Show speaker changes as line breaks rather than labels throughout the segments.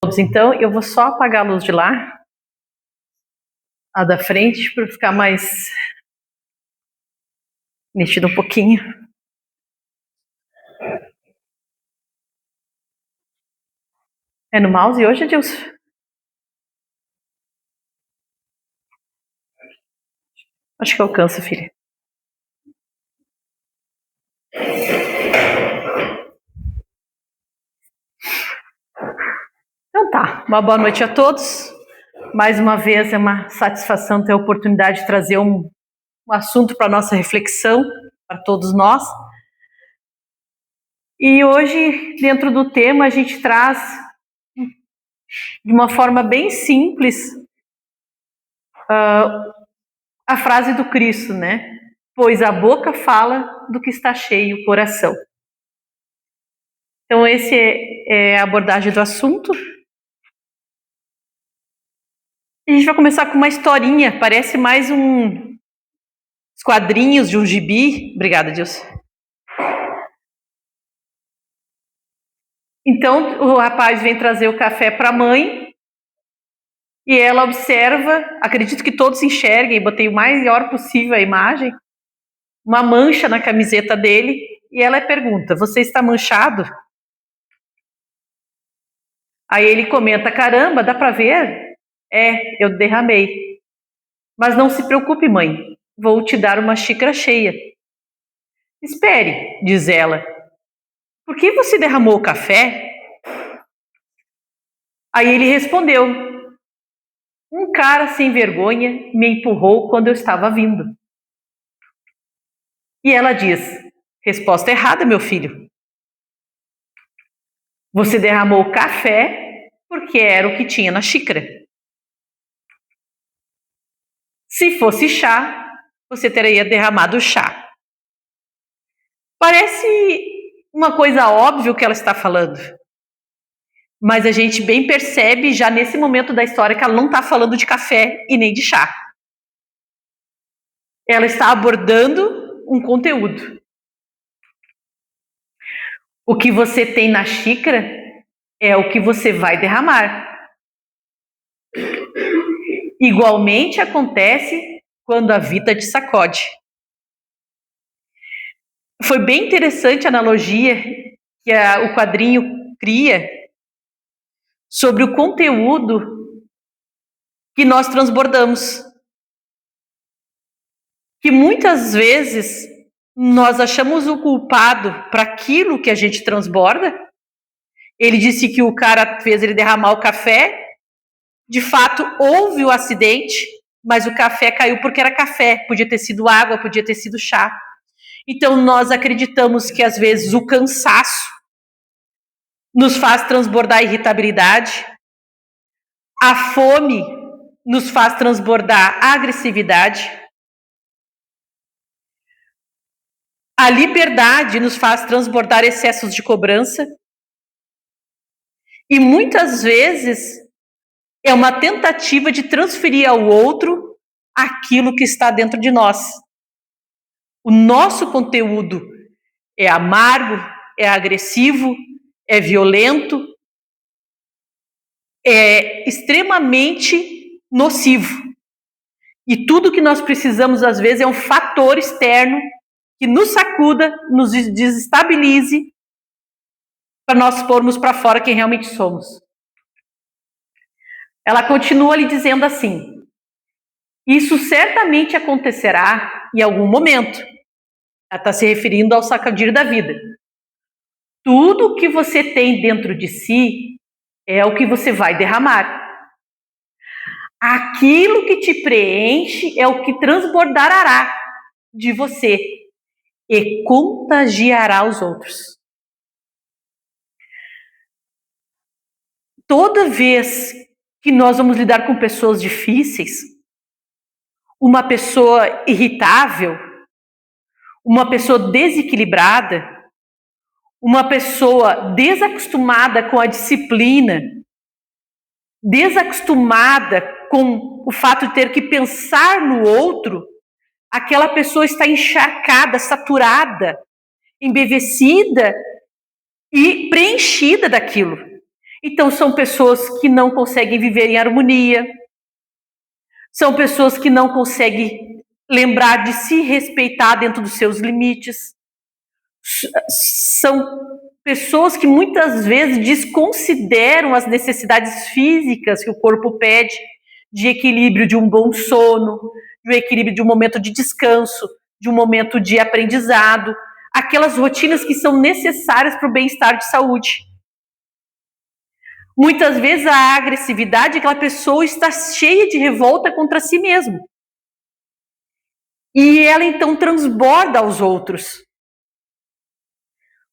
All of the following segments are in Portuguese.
Então, eu vou só apagar a luz de lá, a da frente, para ficar mais nítido um pouquinho. É no mouse hoje, Edilson? Acho que alcança, filha. Então tá, uma boa noite a todos. Mais uma vez é uma satisfação ter a oportunidade de trazer um assunto para a nossa reflexão, para todos nós. E hoje, dentro do tema, a gente traz de uma forma bem simples a frase do Cristo, né? Pois a boca fala do que está cheio o coração. Então, essa é a abordagem do assunto. A gente vai começar com uma historinha, parece mais uns quadrinhos de um gibi. Obrigada, Dilson. Então, o rapaz vem trazer o café para a mãe e ela observa, acredito que todos enxerguem, botei o maior possível a imagem, uma mancha na camiseta dele e ela pergunta, você está manchado? Aí ele comenta, caramba, dá para ver? É, eu derramei. Mas não se preocupe, mãe, vou te dar uma xícara cheia. Espere, diz ela. Por que você derramou o café? Aí ele respondeu, um cara sem vergonha me empurrou quando eu estava vindo. E ela diz, resposta errada, meu filho. Você derramou café porque era o que tinha na xícara. Se fosse chá, você teria derramado chá. Parece uma coisa óbvia o que ela está falando. Mas a gente bem percebe já nesse momento da história que ela não está falando de café e nem de chá. Ela está abordando um conteúdo. O que você tem na xícara é o que você vai derramar. Igualmente acontece quando a vida te sacode. Foi bem interessante a analogia que o quadrinho cria sobre o conteúdo que nós transbordamos. Que muitas vezes nós achamos o culpado para aquilo que a gente transborda. Ele disse que o cara fez ele derramar o café. De fato, houve o acidente, mas o café caiu porque era café. Podia ter sido água, podia ter sido chá. Então, nós acreditamos que, às vezes, o cansaço nos faz transbordar a irritabilidade, a fome nos faz transbordar a agressividade, a liberdade nos faz transbordar excessos de cobrança, e muitas vezes é uma tentativa de transferir ao outro aquilo que está dentro de nós. O nosso conteúdo é amargo, é agressivo, é violento, é extremamente nocivo. E tudo que nós precisamos, às vezes, é um fator externo que nos sacuda, nos desestabilize, para nós pormos para fora quem realmente somos. Ela continua lhe dizendo assim, isso certamente acontecerá em algum momento. Ela está se referindo ao sacudir da vida. Tudo que você tem dentro de si é o que você vai derramar. Aquilo que te preenche é o que transbordará de você e contagiará os outros. Toda vez que nós vamos lidar com pessoas difíceis, uma pessoa irritável, uma pessoa desequilibrada, uma pessoa desacostumada com a disciplina, desacostumada com o fato de ter que pensar no outro, aquela pessoa está encharcada, saturada, embevecida e preenchida daquilo. Então, são pessoas que não conseguem viver em harmonia, são pessoas que não conseguem lembrar de se respeitar dentro dos seus limites, são pessoas que muitas vezes desconsideram as necessidades físicas que o corpo pede, de equilíbrio de um bom sono, de um equilíbrio de um momento de descanso, de um momento de aprendizado, aquelas rotinas que são necessárias para o bem-estar de saúde. Muitas vezes a agressividade, aquela pessoa está cheia de revolta contra si mesma. E ela então transborda aos outros.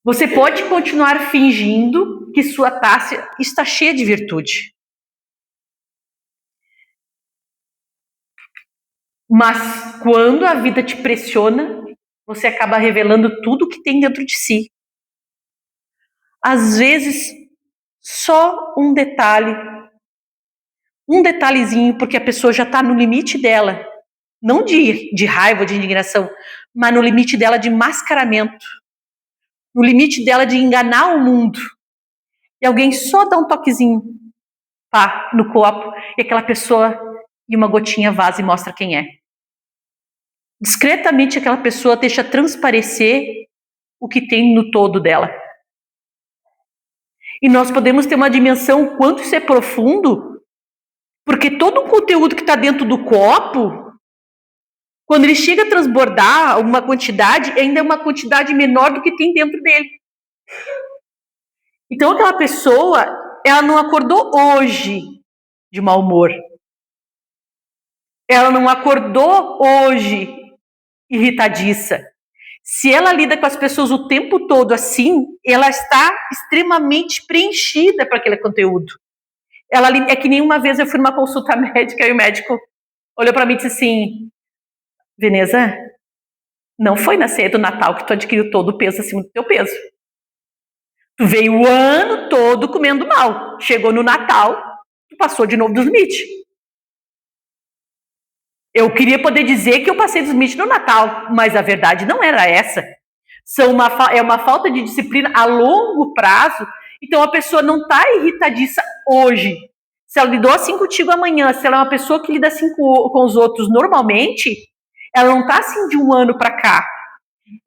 Você pode continuar fingindo que sua taça está cheia de virtude. Mas quando a vida te pressiona, você acaba revelando tudo que tem dentro de si. Às vezes, só um detalhezinho, porque a pessoa já está no limite dela, não de raiva, de indignação, mas no limite dela de mascaramento, no limite dela de enganar o mundo. E alguém só dá um toquezinho, pá, no copo, e aquela pessoa, e uma gotinha vaza e mostra quem é. Discretamente aquela pessoa deixa transparecer o que tem no todo dela. E nós podemos ter uma dimensão o quanto isso é profundo, porque todo o conteúdo que está dentro do copo, quando ele chega a transbordar uma quantidade, ainda é uma quantidade menor do que tem dentro dele. Então aquela pessoa, ela não acordou hoje de mau humor. Ela não acordou hoje irritadiça. Se ela lida com as pessoas o tempo todo assim, ela está extremamente preenchida para aquele conteúdo. Ela é que nem uma vez eu fui numa consulta médica e o médico olhou para mim e disse assim: Veneza, não foi na ceia do Natal que tu adquiriu todo o peso acima do teu peso. Tu veio o ano todo comendo mal. Chegou no Natal, tu passou de novo dos limites. Eu queria poder dizer que eu passei dos limites no Natal, mas a verdade não era essa. É uma falta de disciplina a longo prazo. Então a pessoa não está irritadiça hoje. Se ela lidou assim contigo amanhã, se ela é uma pessoa que lida assim com os outros normalmente, ela não está assim de um ano para cá.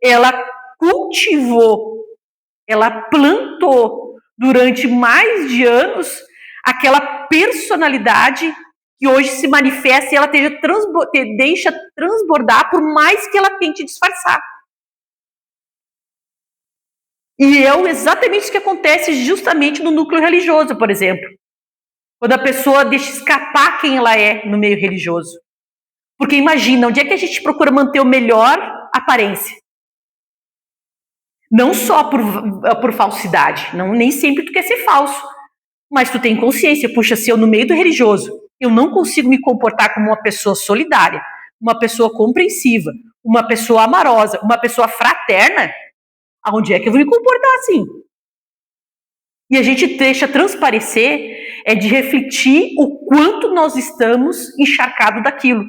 Ela cultivou, ela plantou durante mais de anos aquela personalidade que hoje se manifesta e ela deixa transbordar por mais que ela tente disfarçar. E é exatamente isso que acontece justamente no núcleo religioso, por exemplo. Quando a pessoa deixa escapar quem ela é no meio religioso. Porque imagina, onde é que a gente procura manter o melhor aparência? Não só por falsidade, nem sempre tu quer ser falso, mas tu tem consciência, puxa, se eu no meio do religioso, eu não consigo me comportar como uma pessoa solidária, uma pessoa compreensiva, uma pessoa amorosa, uma pessoa fraterna, aonde é que eu vou me comportar assim? E a gente deixa transparecer, de refletir o quanto nós estamos encharcados daquilo,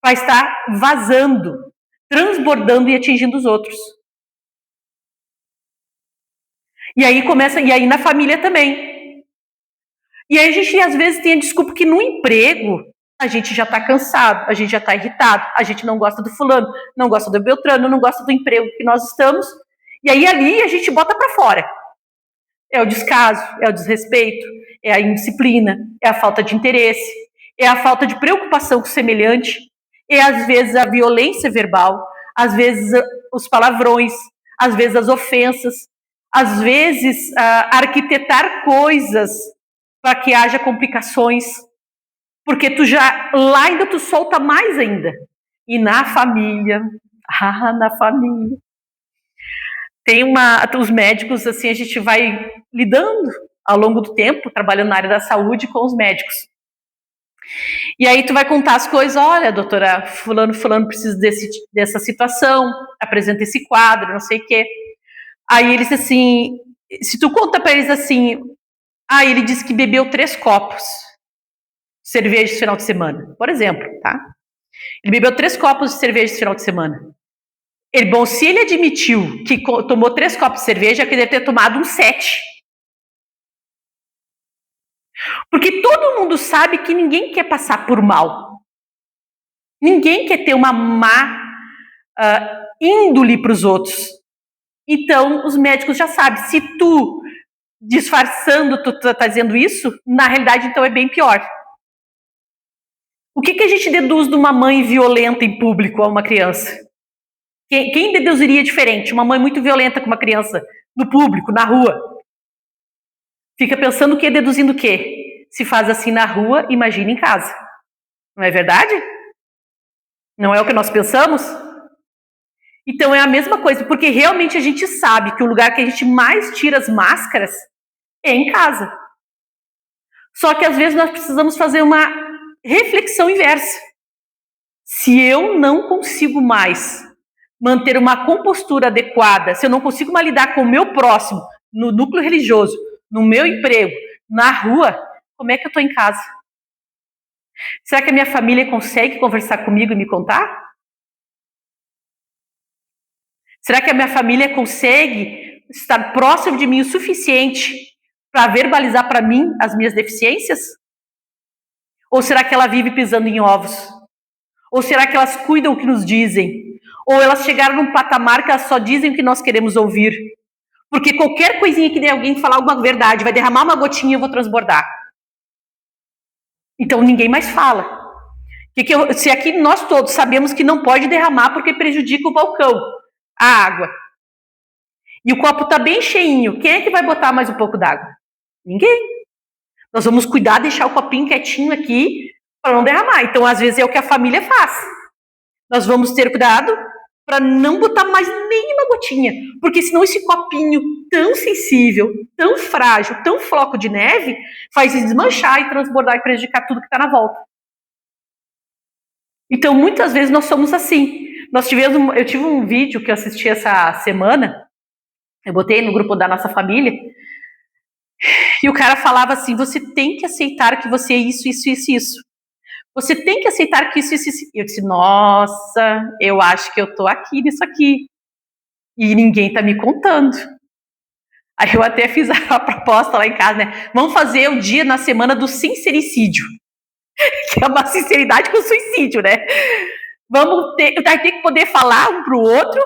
para estar vazando, transbordando e atingindo os outros. E aí na família também. E aí a gente às vezes tem a desculpa que no emprego a gente já está cansado, a gente já está irritado, a gente não gosta do fulano, não gosta do beltrano, não gosta do emprego que nós estamos. E aí ali a gente bota para fora. É o descaso, é o desrespeito, é a indisciplina, é a falta de interesse, é a falta de preocupação com o semelhante, é às vezes a violência verbal, às vezes os palavrões, às vezes as ofensas, às vezes arquitetar coisas para que haja complicações, porque lá ainda tu solta mais ainda. E na família, tem os médicos, assim, a gente vai lidando ao longo do tempo, trabalhando na área da saúde com os médicos. E aí tu vai contar as coisas, olha, doutora, fulano precisa dessa situação, apresenta esse quadro, não sei o quê. Aí eles assim, se tu conta para eles assim, ele disse que bebeu 3 copos de cerveja esse final de semana, por exemplo, tá? Ele bebeu 3 copos de cerveja esse final de semana. Bom, se ele admitiu que tomou 3 copos de cerveja, é que deve ter tomado uns 7. Porque todo mundo sabe que ninguém quer passar por mal. Ninguém quer ter uma má índole para os outros. Então, os médicos já sabem, se tu disfarçando, tu tá dizendo isso, na realidade, então é bem pior. O que a gente deduz de uma mãe violenta em público a uma criança? Quem deduziria diferente? Uma mãe muito violenta com uma criança no público, na rua. Fica pensando o quê? Deduzindo o quê? Se faz assim na rua, imagina em casa. Não é verdade? Não é o que nós pensamos? Então é a mesma coisa, porque realmente a gente sabe que o lugar que a gente mais tira as máscaras é em casa. Só que às vezes nós precisamos fazer uma reflexão inversa. Se eu não consigo mais manter uma compostura adequada, se eu não consigo mais lidar com o meu próximo, no núcleo religioso, no meu emprego, na rua, como é que eu estou em casa? Será que a minha família consegue conversar comigo e me contar? Será que a minha família consegue estar próximo de mim o suficiente para verbalizar para mim as minhas deficiências? Ou será que ela vive pisando em ovos? Ou será que elas cuidam o que nos dizem? Ou elas chegaram num patamar que elas só dizem o que nós queremos ouvir? Porque qualquer coisinha que der alguém falar alguma verdade, vai derramar uma gotinha e eu vou transbordar. Então ninguém mais fala. Se aqui nós todos sabemos que não pode derramar porque prejudica o balcão, a água. E o copo está bem cheinho, quem é que vai botar mais um pouco d'água? Ninguém. Nós vamos cuidar, deixar o copinho quietinho aqui para não derramar. Então, às vezes, é o que a família faz. Nós vamos ter cuidado para não botar mais nenhuma gotinha, porque senão esse copinho tão sensível, tão frágil, tão floco de neve, faz desmanchar e transbordar e prejudicar tudo que está na volta. Então, muitas vezes nós somos assim. Eu tive um vídeo que eu assisti essa semana, eu botei no grupo da nossa família, e o cara falava assim: você tem que aceitar que você é isso, isso, isso, isso. Você tem que aceitar que isso, isso, isso. Eu disse: nossa, eu acho que eu tô aqui nisso aqui. E ninguém tá me contando. Aí eu até fiz a proposta lá em casa, né? Vamos fazer o dia na semana do sincericídio. Que é uma sinceridade com suicídio, né? Vai ter que poder falar um pro outro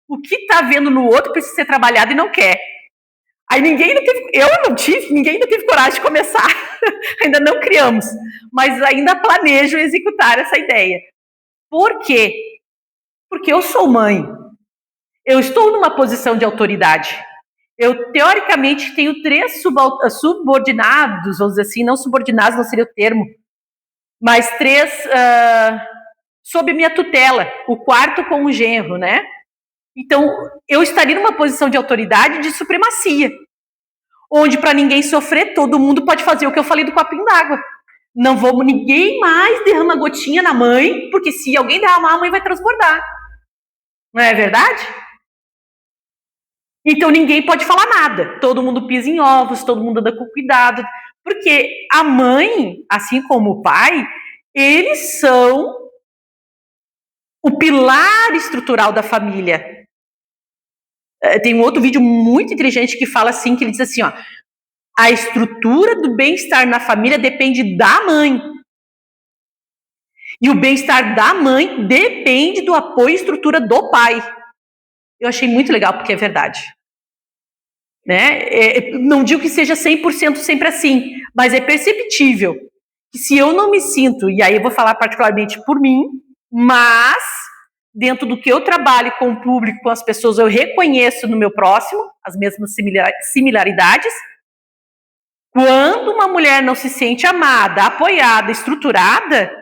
o que tá vendo no outro precisa ser trabalhado e não quer. Aí ninguém ainda teve coragem de começar. Ainda não criamos, mas ainda planejo executar essa ideia. Por quê? Porque eu sou mãe. Eu estou numa posição de autoridade. Eu, teoricamente, tenho 3 subordinados, vamos dizer assim, não subordinados não seria o termo, mas 3 sob minha tutela, o quarto com o genro, né? Então, eu estaria numa posição de autoridade de supremacia, onde para ninguém sofrer, todo mundo pode fazer o que eu falei do copinho d'água. Ninguém mais derrama gotinha na mãe, porque se alguém derramar, a mãe vai transbordar. Não é verdade? Então ninguém pode falar nada. Todo mundo pisa em ovos, todo mundo anda com cuidado. Porque a mãe, assim como o pai, eles são o pilar estrutural da família. Tem um outro vídeo muito inteligente que fala assim, que ele diz assim, ó, a estrutura do bem-estar na família depende da mãe. E o bem-estar da mãe depende do apoio e estrutura do pai. Eu achei muito legal, porque é verdade. Né? Não digo que seja 100% sempre assim, mas é perceptível que se eu não me sinto, e aí eu vou falar particularmente por mim, mas dentro do que eu trabalho com o público, com as pessoas, eu reconheço no meu próximo as mesmas similaridades. Quando uma mulher não se sente amada, apoiada, estruturada,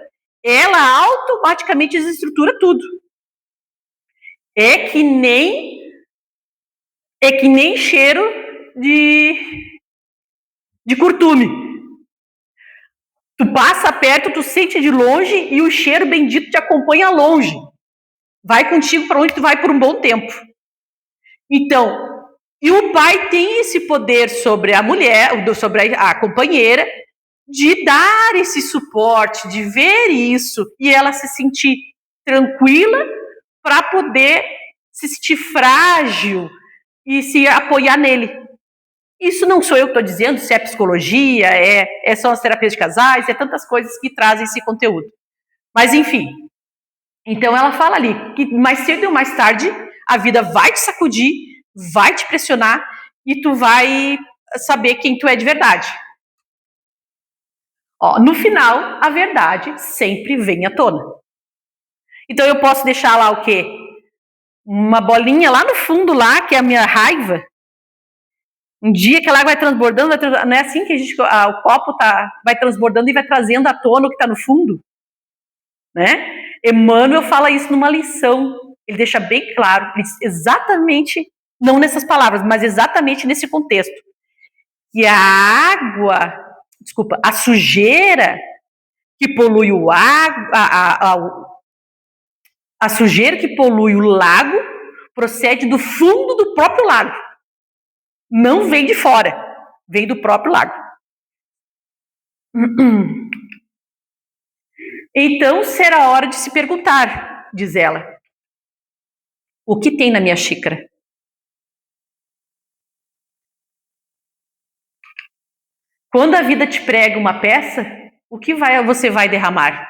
ela automaticamente desestrutura tudo. É que nem cheiro de curtume. Tu passa perto, tu sente de longe e o cheiro bendito te acompanha longe. Vai contigo para onde tu vai por um bom tempo. Então, e o pai tem esse poder sobre a mulher, sobre a companheira, de dar esse suporte, de ver isso e ela se sentir tranquila para poder se sentir frágil e se apoiar nele. Isso não sou eu que estou dizendo, se é psicologia, são as terapias de casais, tantas coisas que trazem esse conteúdo. Mas, enfim. Então, ela fala ali que mais cedo ou mais tarde, a vida vai te sacudir, vai te pressionar e tu vai saber quem tu é de verdade. No final, a verdade sempre vem à tona. Então, eu posso deixar lá o quê? Uma bolinha lá no fundo, lá, que é a minha raiva. Um dia que a água vai transbordando, não é assim que o copo vai transbordando e vai trazendo à tona o que está no fundo? Né? Emmanuel fala isso numa lição. Ele deixa bem claro, exatamente, não nessas palavras, mas exatamente nesse contexto. Que a sujeira que polui a sujeira que polui o lago procede do fundo do próprio lago. Não vem de fora, vem do próprio lago. Então será hora de se perguntar, diz ela, o que tem na minha xícara? Quando a vida te prega uma peça, o que você vai derramar?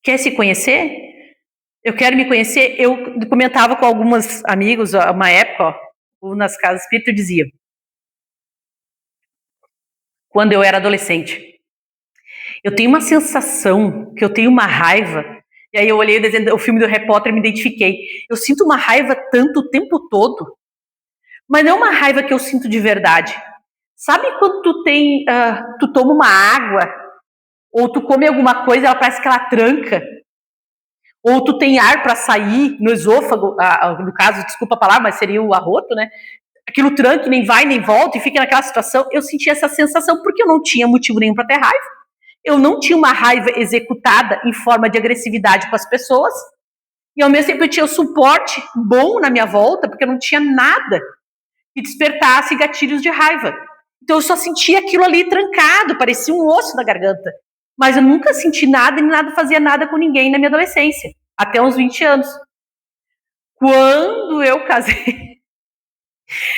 Quer se conhecer? Eu quero me conhecer. Eu comentava com alguns amigos, uma época, nas casas espíritas, eu dizia, quando eu era adolescente, eu tenho uma sensação que eu tenho uma raiva, e aí eu olhei o filme do Harry Potter e me identifiquei. Eu sinto uma raiva tanto o tempo todo, mas não é uma raiva que eu sinto de verdade. Sabe quando tu toma uma água, ou tu come alguma coisa, ela parece que ela tranca, ou tu tem ar para sair no esôfago, no caso, desculpa a palavra, mas seria o arroto, né? Aquilo tranca, nem vai nem volta e fica naquela situação. Eu senti essa sensação porque eu não tinha motivo nenhum para ter raiva. Eu não tinha uma raiva executada em forma de agressividade com as pessoas, e ao mesmo tempo eu tinha o suporte bom na minha volta, porque eu não tinha nada que despertasse gatilhos de raiva. Então eu só sentia aquilo ali trancado, parecia um osso na garganta. Mas eu nunca senti nada e nada fazia nada com ninguém na minha adolescência, até uns 20 anos. Quando eu casei,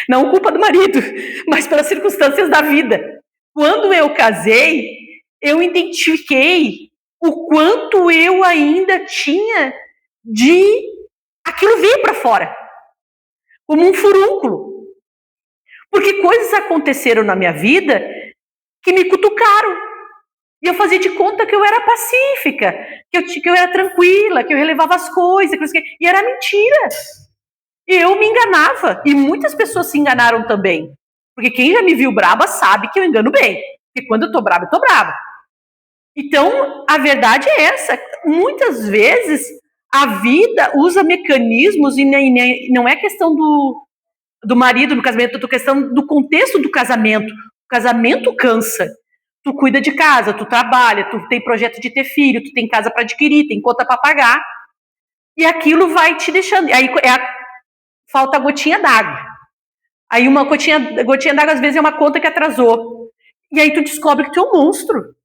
não culpa do marido, mas pelas circunstâncias da vida. Quando eu casei, eu identifiquei o quanto eu ainda tinha de aquilo vir para fora, como um furúnculo. Porque coisas aconteceram na minha vida que me cutucaram. E eu fazia de conta que eu era pacífica, que eu era tranquila, que eu relevava as coisas, e era mentira. Eu me enganava, e muitas pessoas se enganaram também. Porque quem já me viu braba sabe que eu engano bem. Porque quando eu tô braba, eu tô braba. Então, a verdade é essa. Muitas vezes, a vida usa mecanismos, e não é questão do marido no casamento, é questão do contexto do casamento. O casamento cansa. Tu cuida de casa, tu trabalha, tu tem projeto de ter filho, tu tem casa para adquirir, tem conta para pagar. E aquilo vai te deixando. Aí falta a gotinha d'água. Aí uma gotinha d'água, às vezes, é uma conta que atrasou. E aí tu descobre que tu é um monstro.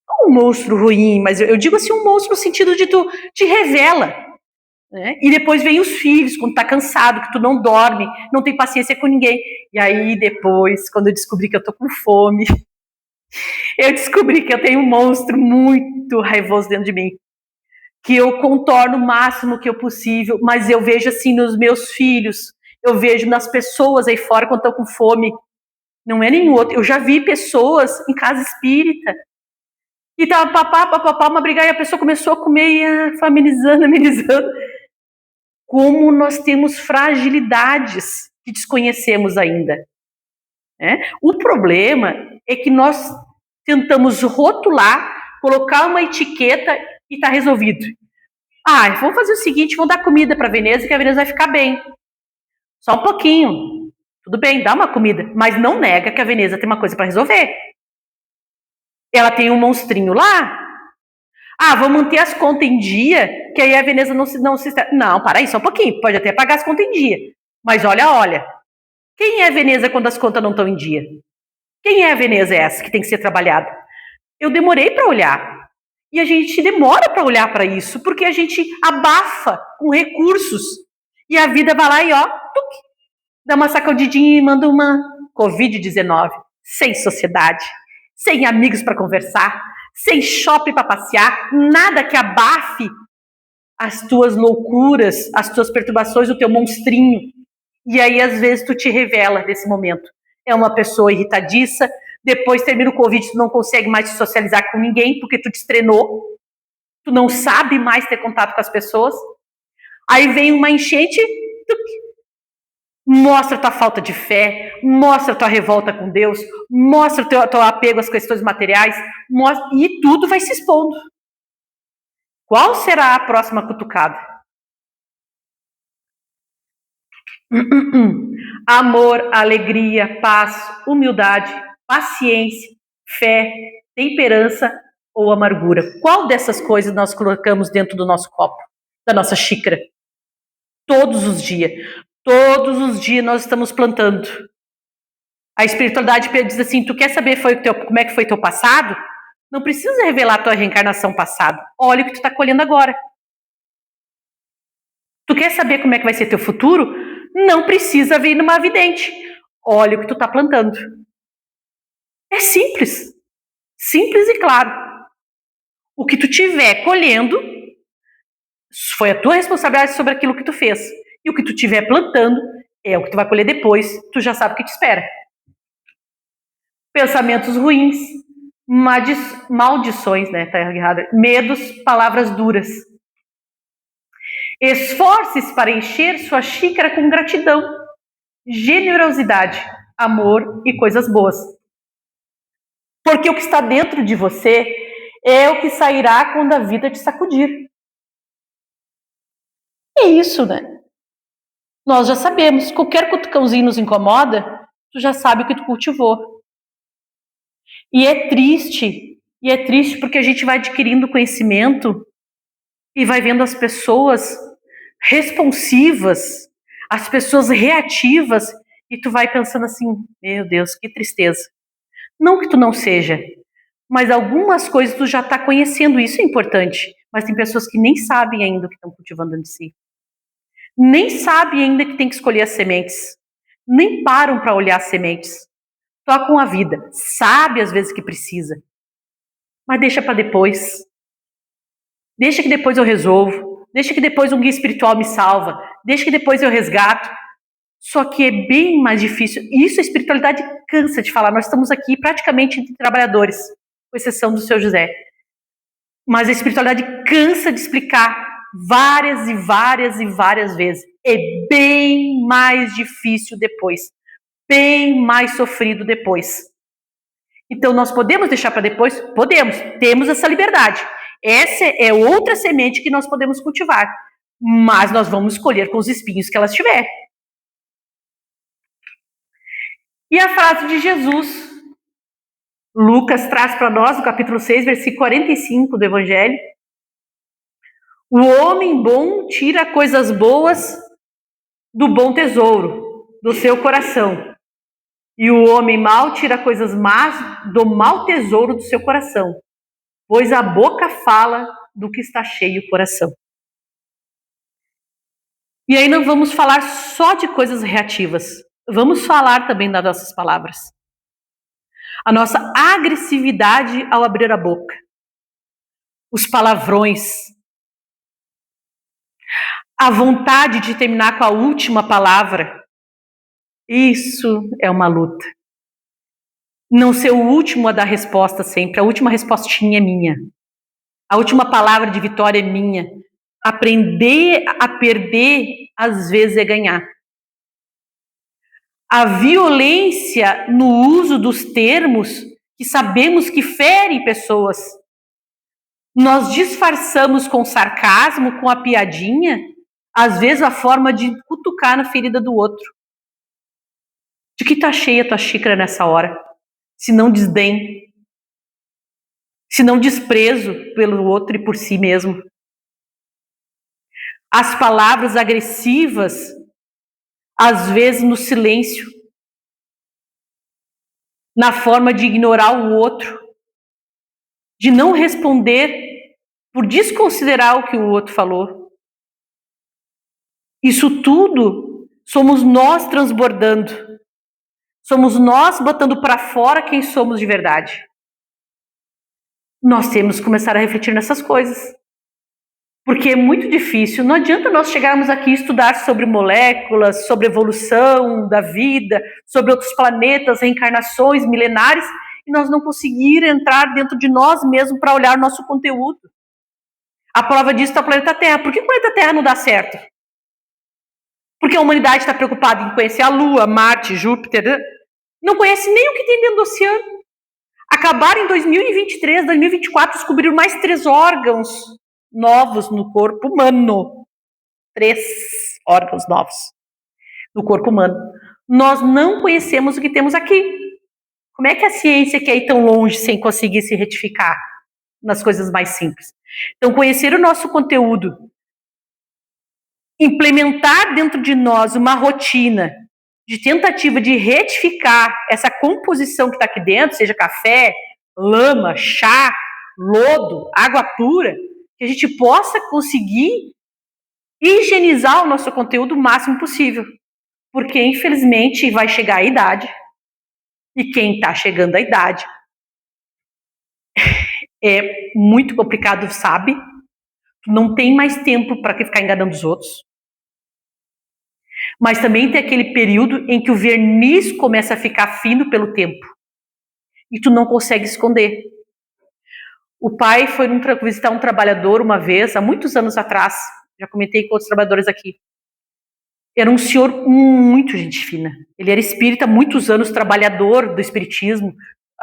Não um monstro ruim, mas eu digo assim, um monstro no sentido de tu te revela. Né? E depois vem os filhos, quando tá cansado, que tu não dorme, não tem paciência com ninguém. E aí depois, quando eu descobri que eu tô com fome, eu descobri que eu tenho um monstro muito raivoso dentro de mim, que eu contorno o máximo que é possível, mas eu vejo assim nos meus filhos, eu vejo nas pessoas aí fora quando estão com fome, não é nenhum outro. Eu já vi pessoas em casa espírita, e tava papá, uma briga, e a pessoa começou a comer e foi amenizando. Como nós temos fragilidades que desconhecemos ainda. Né? O problema é que nós tentamos rotular, colocar uma etiqueta e está resolvido. Vamos fazer o seguinte, vamos dar comida para a Veneza, que a Veneza vai ficar bem. Só um pouquinho. Tudo bem, dá uma comida, mas não nega que a Veneza tem uma coisa para resolver. Ela tem um monstrinho lá. Vamos manter as contas em dia, que aí a Veneza não se... Não, para aí, só um pouquinho. Pode até pagar as contas em dia. Mas olha. Quem é a Veneza quando as contas não estão em dia? Quem é a Veneza essa que tem que ser trabalhada? Eu demorei para olhar. E a gente demora para olhar para isso, porque a gente abafa com recursos. E a vida vai lá e dá uma sacudidinha e manda uma Covid-19, sem sociedade, sem amigos para conversar, sem shopping para passear, nada que abafe as tuas loucuras, as tuas perturbações, o teu monstrinho. E aí, às vezes, tu te revela nesse momento. É uma pessoa irritadiça, depois termina o Covid, tu não consegue mais te socializar com ninguém, porque tu destrenou, tu não sabe mais ter contato com as pessoas. Aí vem uma enchente, mostra tua falta de fé, mostra tua revolta com Deus, mostra teu apego às questões materiais, e tudo vai se expondo. Qual será a próxima cutucada? Amor, alegria, paz, humildade, paciência, fé, temperança ou amargura. Qual dessas coisas nós colocamos dentro do nosso copo, da nossa xícara? Todos os dias. Todos os dias nós estamos plantando. A espiritualidade diz assim, tu quer saber como é que foi teu passado? Não precisa revelar a tua reencarnação passada. Olha o que tu está colhendo agora. Tu quer saber como é que vai ser teu futuro? Não precisa vir numa vidente. Olha o que tu está plantando. É simples. Simples e claro. O que tu tiver colhendo foi a tua responsabilidade sobre aquilo que tu fez. E o que tu tiver plantando é o que tu vai colher depois. Tu já sabe o que te espera. Pensamentos ruins, maldições, né? Tá errado. Medos, palavras duras. Esforce-se para encher sua xícara com gratidão, generosidade, amor e coisas boas. Porque o que está dentro de você é o que sairá quando a vida te sacudir. É isso, né? Nós já sabemos, qualquer cutucãozinho nos incomoda, tu já sabe o que tu cultivou. E é triste porque a gente vai adquirindo conhecimento e vai vendo as pessoas responsivas, as pessoas reativas, e tu vai pensando assim, meu Deus, que tristeza. Não que tu não seja, mas algumas coisas tu já está conhecendo, isso é importante, mas tem pessoas que nem sabem ainda o que estão cultivando dentro de si. Nem sabem ainda que tem que escolher as sementes, nem param para olhar as sementes. Tocam a vida, sabe às vezes que precisa, mas deixa para depois. Deixa que depois eu resolvo, deixa que depois um guia espiritual me salva, deixa que depois eu resgato. Só que é bem mais difícil. Isso a espiritualidade cansa de falar. Nós estamos aqui praticamente entre trabalhadores, com exceção do seu José. Mas a espiritualidade cansa de explicar várias e várias e várias vezes. É bem mais difícil depois. Bem mais sofrido depois. Então, nós podemos deixar para depois? Podemos. Temos essa liberdade. Essa é outra semente que nós podemos cultivar. Mas nós vamos escolher com os espinhos que elas tiver. E a frase de Jesus, Lucas traz para nós, no capítulo 6, versículo 45 do Evangelho. O homem bom tira coisas boas do bom tesouro, do seu coração. E o homem mau tira coisas más do mau tesouro do seu coração. Pois a boca fala do que está cheio o coração. E aí não vamos falar só de coisas reativas. Vamos falar também das nossas palavras. A nossa agressividade ao abrir a boca. Os palavrões. A vontade de terminar com a última palavra. Isso é uma luta. Não ser o último a dar resposta sempre. A última respostinha é minha. A última palavra de vitória é minha. Aprender a perder, às vezes, é ganhar. A violência no uso dos termos que sabemos que ferem pessoas. Nós disfarçamos com sarcasmo, com a piadinha, às vezes a forma de cutucar na ferida do outro. De que está cheia a tua xícara nessa hora? Se não desdém, se não desprezo pelo outro e por si mesmo. As palavras agressivas, às vezes no silêncio, na forma de ignorar o outro, de não responder por desconsiderar o que o outro falou. Isso tudo somos nós transbordando, somos nós botando para fora quem somos de verdade. Nós temos que começar a refletir nessas coisas. Porque é muito difícil, não adianta nós chegarmos aqui e estudar sobre moléculas, sobre evolução da vida, sobre outros planetas, reencarnações milenares, e nós não conseguir entrar dentro de nós mesmos para olhar nosso conteúdo. A prova disso está o planeta Terra. Por que o planeta Terra não dá certo? Porque a humanidade está preocupada em conhecer a Lua, Marte, Júpiter, não conhece nem o que tem dentro do oceano. Acabaram em 2023, 2024, descobriram mais 3 órgãos novos no corpo humano. 3 órgãos novos no corpo humano. Nós não conhecemos o que temos aqui. Como é que a ciência quer ir tão longe sem conseguir se retificar nas coisas mais simples? Então, conhecer o nosso conteúdo, implementar dentro de nós uma rotina de tentativa de retificar essa composição que está aqui dentro, seja café, lama, chá, lodo, água pura, que a gente possa conseguir higienizar o nosso conteúdo o máximo possível. Porque, infelizmente, vai chegar a idade, e quem está chegando à idade é muito complicado, sabe? Não tem mais tempo para ficar enganando os outros. Mas também tem aquele período em que o verniz começa a ficar fino pelo tempo. E tu não consegue esconder. O pai foi visitar um trabalhador uma vez, há muitos anos atrás, já comentei com outros trabalhadores aqui. Era um senhor muito gente fina. Ele era espírita há muitos anos, trabalhador do espiritismo,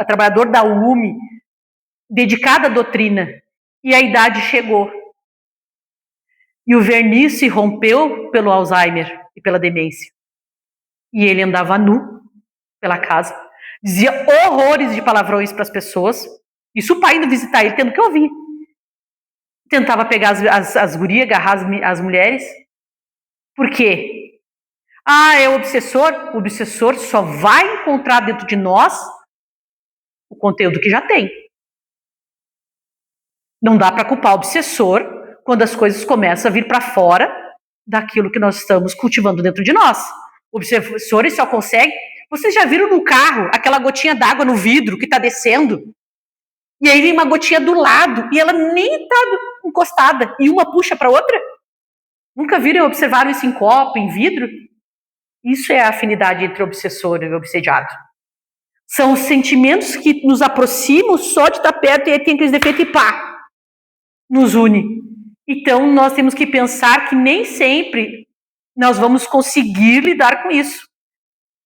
trabalhador da UME, dedicado à doutrina. E a idade chegou. E o verniz se rompeu pelo Alzheimer e pela demência. E ele andava nu pela casa, dizia horrores de palavrões para as pessoas. Isso o pai indo visitar ele, tendo que ouvir. Tentava pegar as gurias, agarrar as mulheres. Por quê? É o obsessor? O obsessor só vai encontrar dentro de nós o conteúdo que já tem. Não dá para culpar o obsessor quando as coisas começam a vir para fora daquilo que nós estamos cultivando dentro de nós. O obsessor ele só consegue... Vocês já viram no carro aquela gotinha d'água no vidro que está descendo? E aí vem uma gotinha do lado e ela nem está encostada e uma puxa para a outra? Nunca viram e observaram isso em copo, em vidro? Isso é a afinidade entre obsessor e obsediado. São os sentimentos que nos aproximam só de estar perto e aí tem aqueles defeitos e pá, nos une. Então nós temos que pensar que nem sempre nós vamos conseguir lidar com isso.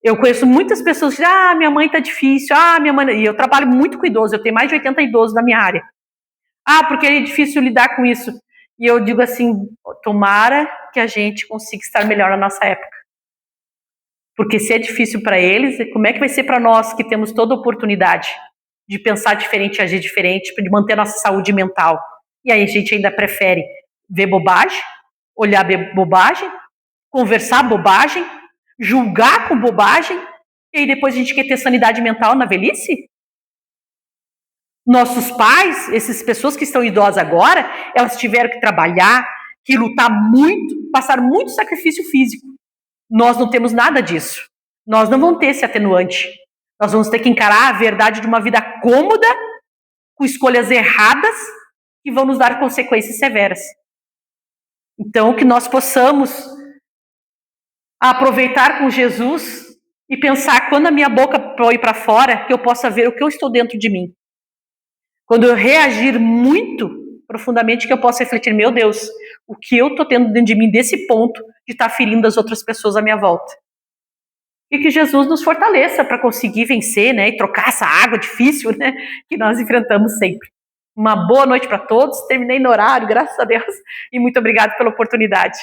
Eu conheço muitas pessoas que dizem, minha mãe tá difícil, minha mãe... E eu trabalho muito com idosos, eu tenho mais de 80 idosos na minha área. Porque é difícil lidar com isso. E eu digo assim, tomara que a gente consiga estar melhor na nossa época. Porque se é difícil para eles, como é que vai ser para nós que temos toda a oportunidade de pensar diferente, agir diferente, de manter a nossa saúde mental? E aí a gente ainda prefere ver bobagem, olhar bobagem, conversar bobagem, julgar com bobagem, e aí depois a gente quer ter sanidade mental na velhice? Nossos pais, essas pessoas que estão idosas agora, elas tiveram que trabalhar, que lutar muito, passar muito sacrifício físico. Nós não temos nada disso. Nós não vamos ter esse atenuante. Nós vamos ter que encarar a verdade de uma vida cômoda, com escolhas erradas, que vão nos dar consequências severas. Então, que nós possamos aproveitar com Jesus e pensar, quando a minha boca põe para fora, que eu possa ver o que eu estou dentro de mim. Quando eu reagir muito profundamente, que eu possa refletir, meu Deus, o que eu estou tendo dentro de mim desse ponto de estar ferindo as outras pessoas à minha volta. E que Jesus nos fortaleça para conseguir vencer, né, e trocar essa água difícil, né, que nós enfrentamos sempre. Uma boa noite para todos, terminei no horário, graças a Deus, e muito obrigada pela oportunidade.